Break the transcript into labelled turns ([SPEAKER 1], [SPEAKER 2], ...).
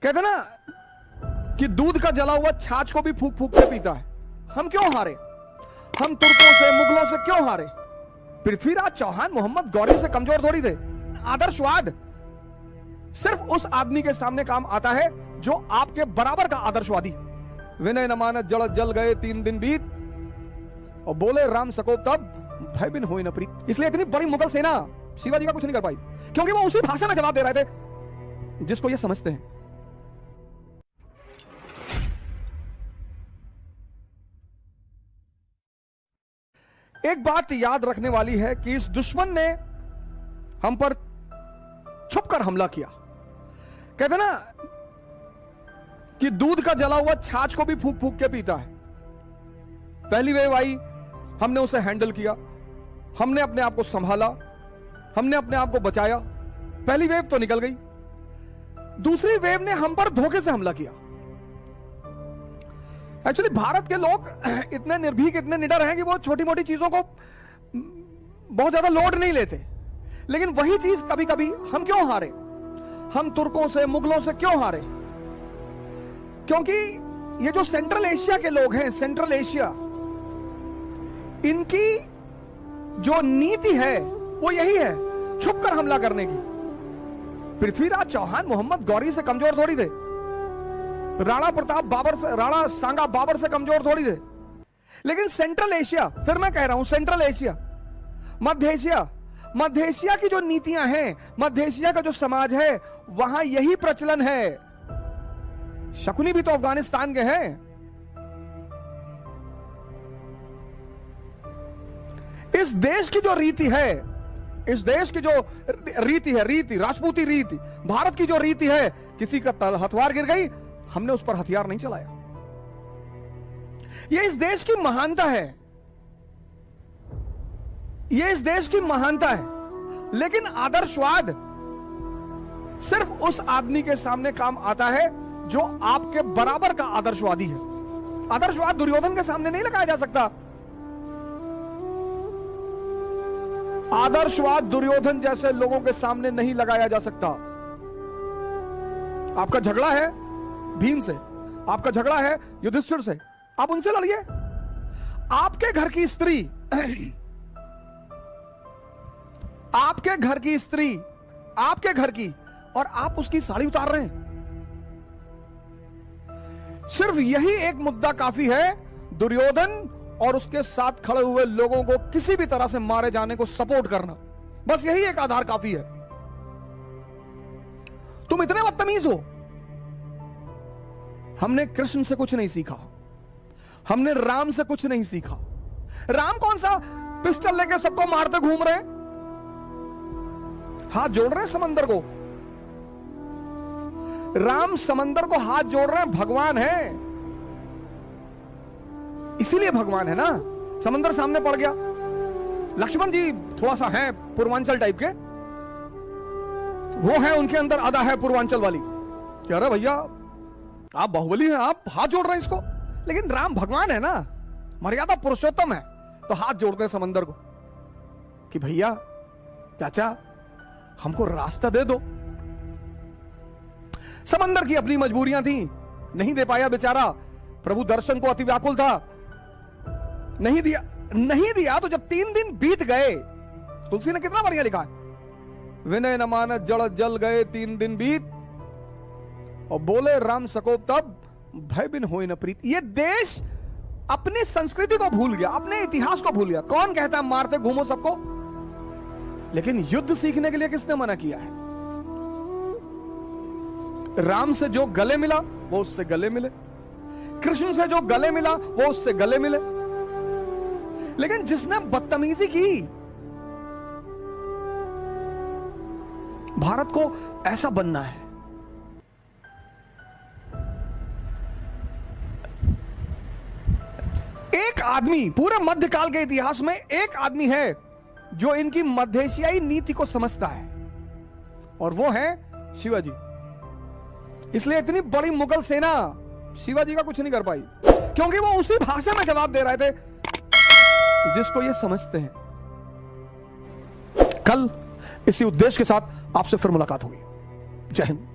[SPEAKER 1] कहते ना कि दूध का जला हुआ छाछ को भी फूक फूक के पीता है। हम क्यों हारे? हम तुर्कों से मुगलों से क्यों हारे? पृथ्वीराज चौहान मोहम्मद गौरी से कमजोर थोड़ी थे। आदर्शवाद सिर्फ उस आदमी के सामने काम आता है जो आपके बराबर का आदर्शवादी। विनय न मानत जड़ जल गए 3 दिन बीत, और बोले राम सकोप तब भय बिन होए न प्रीत। इसलिए इतनी बड़ी मुगल सेना शिवाजी का कुछ नहीं कर पाई, क्योंकि वो उसी भाषा में जवाब दे रहे थे जिसको ये समझते हैं। एक बात याद रखने वाली है कि इस दुश्मन ने हम पर छुपकर हमला किया। कहते ना कि दूध का जला हुआ छाछ को भी फूक फूक के पीता है। पहली वेव आई, हमने उसे हैंडल किया, हमने अपने आप को संभाला, हमने अपने आप को बचाया। पहली वेव तो निकल गई। दूसरी वेव ने हम पर धोखे से हमला किया। एक्चुअली भारत के लोग इतने निर्भीक, इतने निडर हैं कि वो छोटी मोटी चीजों को बहुत ज्यादा लोड नहीं लेते। लेकिन वही चीज कभी कभी हम क्यों हारे? हम तुर्कों से मुगलों से क्यों हारे? क्योंकि ये जो सेंट्रल एशिया के लोग हैं, सेंट्रल एशिया, इनकी जो नीति है वो यही है, छुपकर हमला करने की। पृथ्वीराज चौहान मोहम्मद गौरी से कमजोर थोड़ी थे। राणा प्रताप बाबर से, राणा सांगा बाबर से कमजोर थोड़ी थे। लेकिन सेंट्रल एशिया, फिर मैं कह रहा हूं सेंट्रल एशिया, मध्य एशिया, मध्य एशिया की जो नीतियां हैं, मध्य एशिया का जो समाज है, वहां यही प्रचलन है। शकुनी भी तो अफगानिस्तान के हैं। इस देश की जो रीति है, इस देश की जो रीति है, रीति राजपूती रीति, भारत की जो रीति है, किसी का हथियार गिर गई, हमने उस पर हथियार नहीं चलाया। यह इस देश की महानता है, यह इस देश की महानता है। लेकिन आदर्शवाद सिर्फ उस आदमी के सामने काम आता है जो आपके बराबर का आदर्शवादी है। आदर्शवाद दुर्योधन के सामने नहीं लगाया जा सकता। आदर्शवाद दुर्योधन जैसे लोगों के सामने नहीं लगाया जा सकता। आपका झगड़ा है भीम से, आपका झगड़ा है युधिष्ठिर से, आप उनसे लड़िए। आपके घर की स्त्री, आपके घर की स्त्री, आपके घर की, और आप उसकी साड़ी उतार रहे हैं। सिर्फ यही एक मुद्दा काफी है दुर्योधन और उसके साथ खड़े हुए लोगों को किसी भी तरह से मारे जाने को सपोर्ट करना। बस यही एक आधार काफी है। तुम इतने बदतमीज हो। हमने कृष्ण से कुछ नहीं सीखा, हमने राम से कुछ नहीं सीखा। राम कौन सा पिस्टल लेके सबको मारते घूम रहे, हाथ जोड़ रहे हैं समंदर को। राम समंदर को हाथ जोड़ रहे हैं, भगवान है, इसीलिए भगवान है ना। समंदर सामने पड़ गया। लक्ष्मण जी थोड़ा सा है पूर्वांचल टाइप के, वो है, उनके अंदर अदा है पूर्वांचल वाली। कह रहे भैया आप बाहुबली हैं, आप हाथ जोड़ रहे हैं इसको। लेकिन राम भगवान है ना, मर्यादा पुरुषोत्तम है, तो हाथ जोड़ते हैं समंदर को कि भैया चाचा हमको रास्ता दे दो। समंदर की अपनी मजबूरियां थी, नहीं दे पाया बेचारा। प्रभु दर्शन को अति व्याकुल था, नहीं दिया, नहीं दिया। तो जब 3 दिन बीत गए, तुलसी ने कितना बढ़िया लिखा है, विनय न मानत जड़ जल गए 3 दिन बीत, और बोले राम सकोप तब भय बिन होए न प्रीत। ये देश अपनी संस्कृति को भूल गया, अपने इतिहास को भूल गया। कौन कहता है मारते घूमो सबको? लेकिन युद्ध सीखने के लिए किसने मना किया है? राम से जो गले मिला वो उससे गले मिले, कृष्ण से जो गले मिला वो उससे गले मिले। लेकिन जिसने बदतमीजी की, भारत को ऐसा बनना है। एक आदमी पूरे मध्यकाल के इतिहास में एक आदमी है जो इनकी मध्य एशियाई नीति को समझता है, और वो है शिवाजी। इसलिए इतनी बड़ी मुगल सेना शिवाजी का कुछ नहीं कर पाई, क्योंकि वो उसी भाषा में जवाब दे रहे थे जिसको ये समझते हैं। कल इसी उद्देश्य के साथ आपसे फिर मुलाकात होगी। जय हिंद।